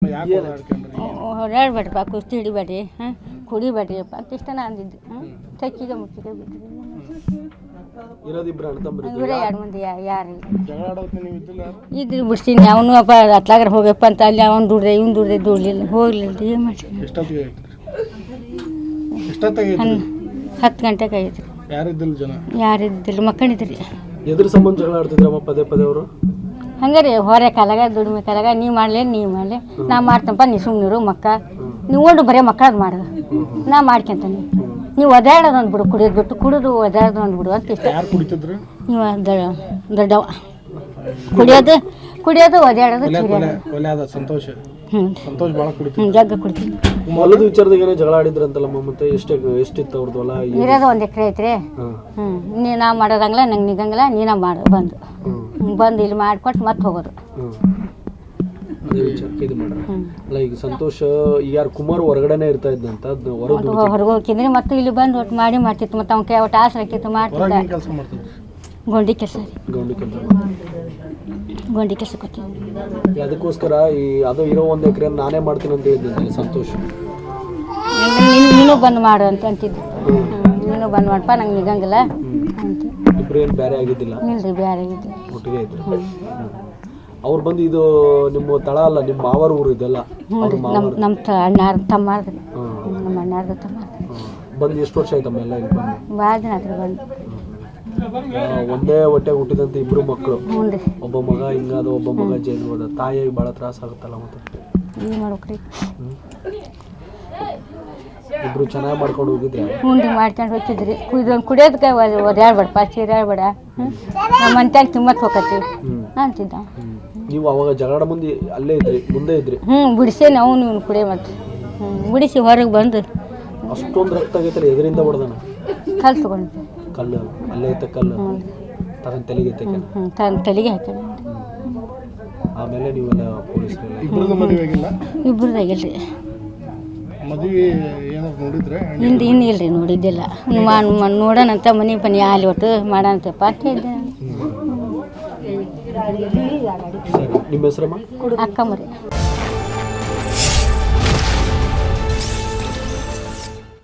ಹೊರಡ್ಬೇಡ್ರಪ್ಪ, ಕುಸ್ತಿ ಹಿಡಿಬೇಡ್ರಿ, ಕುಡಿಬೇಡ್ರಿಪ್ಪ ಅಂತ ಇಷ್ಟ ಅಂದಿದ್ದು. ಚಕ್ಕಿಗೆ ಮುಚ್ಚಿಗೆ ಬಿಟ್ಟರು. ಇವರೇ 2 ಮಂದಿ ಯಾರು ಇದ್ರಿ ಬಿಡ್ತೀನಿ. ಅವನು ಅಪ್ಪ ಅತ್ಲಾಗ್ರ ಹೋಗಪ್ಪ ಅಂತ ಅಲ್ಲಿ ಅವ್ನು ದುಡ್ರೆ ಇವ್ನು ದುಡ್ಲಿಲ್ಲ, ಹೋಗ್ಲಿಲ್ಲ. ಏನು ಮಾಡಿ 10 ಗಂಟೆಗೆ ಆಗಿದ್ರಿ. ಯಾರಿದ್ದಿಲ್ಲ, ಮಕ್ಕಳಿದ್ರಿ. ಎದ್ರ ಸಂಬಂಧ ಜಗಳ ಆಡ್ತಿದ್ರಮ್ಮ ಪದೇ ಪದೇ ಅವರು? ಹಂಗೆ ರೀ, ಹೊರೆ ಕಾಲಾಗ ದುಡಿಮೆ ಕಾಲಾಗ ನೀ ಮಾಡಲಿ ನಾ ಮಾಡ್ತಂಪ, ನೀ ಸುಮ್ಮನಿರು ಮಕ್ಕ, ನೀವು ಓಡು ಬರೀ ಮಕ್ಕಳದು ಮಾಡೋದು, ನಾ ಮಾಡ್ಕೊಂತಾನೆ. ನೀವು ಒದಾಡೋದು ಅಂದ್ಬಿಡು, ಕುಡಿಯೋದು ಬಿಟ್ಟು ಕುಡಿದು ಒದಾಡೋದು ಅಂದ್ಬಿಡು ಅಂತ ಇಷ್ಟ. ನೀವು ದೊಡ್ಡವ ಕುಡಿಯೋದು ಒದಾಡೋದು ಸಂತೋಷ. ಜಗ್ಗ ಕುಡಿತೀನಿ. ಹೊಲದ ವಿಚಾರದಾಗ ಏನೋ ಜಗಳ ಆಡಿದ್ರಂತಲ್ಲಮ್ಮ, ಮತ್ತೆ ಎಷ್ಟಿತ್ತು ಅವ್ರದ್ದು ಹೊಲ? ಇರೋದು 1 ಎಕರೆ ಐತ್ರಿ. ನಾ ಮಾಡೋದಂಗಿಲ್ಲ, ನಂಗೆ ನಿಗಂಗಿಲ್ಲ, ನೀನ ಮಾಡು ಬಂದು ಇಲ್ಲಿ ಮಾಡಿಕೊಟ್ಟು ಮತ್ತೆ ಹೋಗೋದು. ಅದೇ ವಿಚಾರಕ್ಕೆ ಇದು ಮಾಡ್ರಿ. ಅಲ್ಲ ಈಗ ಸಂತೋಷ ಈಗ ಯಾರು ಕುಮಾರ್ ಹೊರಗಡೆನೇ ಇರ್ತಾ ಇದ್ದಂತ, ಹೊರಗೆ ಹೋಗಿದ್ರಿ, ಮತ್ತೆ ಇಲ್ಲಿ ಬಂದು ಒಟ್ಟು ಮಾಡ್ತಿತ್ತು. ಮತ್ತೆ ಅವ್ನ ಒಟ್ಟು ಆಸರೆ ಹಾಕಿತ್ತು, ಮಾಡ್ತಿದ್ದ. ಗೊಂಡಿ ಕೆಲಸ ಕೊಡ್ತೀವಿ. ಅದಕ್ಕೋಸ್ಕರ ಈ ಅದು ಇರೋ 1 ಎಕರೆ ನಾನೇ ಮಾಡ್ತೀನಿ ಅಂತ ಹೇಳಿದ್ದೆ ಸಂತೋಷ. ನೀನು ಬಂದು ಮಾಡು ಅಂತ ಅಂತಿದ್ದು. ನೀನು ಬಂದು ಮಾಡಪ್ಪ, ನಂಗೆ ನಿಗಂಗಿಲ್ಲ ಅಂತ. ಇಬ್ರು ಏನು ಬೇರೆ ಆಗಿದ್ದಿಲ್ಲ? ಇಲ್ರಿ, ಬೇರೆ ಆಗಿದ್ದಿಲ್ಲ, ಒಟ್ಟಿಗೆ ಇದ್ರು. ಅವ್ರು ಬಂದು ಇದು ನಿಮ್ಮ ತಳ ಅಲ್ಲ, ನಿಮ್ಮ ಮಾವರ ಊರು ಇದೆಲ್ಲ? ನಮ್ಮ ಅಣ್ಣಾರ ತಮ್ಮಾರ್ದು, ನಮ್ಮ ಅಣ್ಣಾರ್ದು ತಮ್ಮ ಬಂದು ಎಷ್ಟು ವರ್ಷ ಆಯ್ತಮ್ಮ ಎಲ್ಲ ಇಲ್ಲಿ ಬಂದು? ಭಾಳ ದಿನ ಆತ್ರಿ ಬಂದು. ಒಂದೇ ಹೊಟ್ಟೆಗೆ ಹುಟ್ಟಿದಂತ 2 ಮಕ್ಕಳು, ಒಬ್ಬ ಮಗ ಹಿಂಗಾದ, ಒಬ್ಬ ಮಗ ಜೈಲು ಹೋದ. ತಾಯಿಯಾಗಿ ಭಾಳ ತ್ರಾಸ ಆಗುತ್ತಲ್ಲ ಮತ್ತೆ? ಏನು ಮಾಡ್ಬೇಕ್ರಿ? ಇಬ್ರು ಚೆನ್ನಾಗಿ ಮಾಡ್ಕೊಂಡು ಹೋಗಿದ್ರೆ? ಮಾಡ್ಕೊಂಡು ಹೋಗ್ತಿದ್ರಿ. ಕುಡಿಯೋದಕ್ಕೆ ಒದಾಡ್ಬೇಡಪ್ಪ, ಚೀರಾಡ್ಬೇಡ, ನಮ್ಮ ಮಂತ್ಯಾಗ ತಿಮ್ಮತ್ ಹೋಗತ್ತಿ ಅಂತಿದ್ದ. ನೀವು ಅವಾಗ ಜಗಳ ಮುಂದೆ ಅಲ್ಲೇ ಇದ್ರಿ, ಮುಂದೆ ಇದ್ರಿ? ಬಿಡಿಸಿ ನಾವು ನೀವು ಕುಡಿಯ ಮತ್ತೆ ಬಿಡಿಸಿ ಹೊರಗೆ ಬಂದು. ಅಷ್ಟೊಂದು ರಕ್ತ ಆಗೈತಲ್ಲ, ಎದರಿಂದ ಹೊಡೆದಾನ? ಕಲ್ಲು ತಗೊಂಡು. ಕಲ್ಲು ಅಲ್ಲೇ ಐತೆ ಕಲ್ಲು ತಗೊಂಡು ತಲೆಗೆ ತಲೆಗೆ ಹಾಕಿ. ಆಮೇಲೆ ನೀವೆಲ್ಲ ಪೊಲೀಸರು? ಇಬ್ಬರದಾಗಿಲ್ರಿ. ಇಲ್ರಿ ನೋಡಿದ್ದಿಲ್ಲ. ನೋಡೋಣಂತ ಮನೆ ಪನಿ ಹಾಲಿ ಒಟ್ಟು ಮಾಡೋಣಂತಪ್ಪ ಅಂತ ಇದ್ದೆ. ನಿಮ್ಮ ಹೆಸರಮ್ಮ? ಅಕ್ಕಮ್ಮರಿ.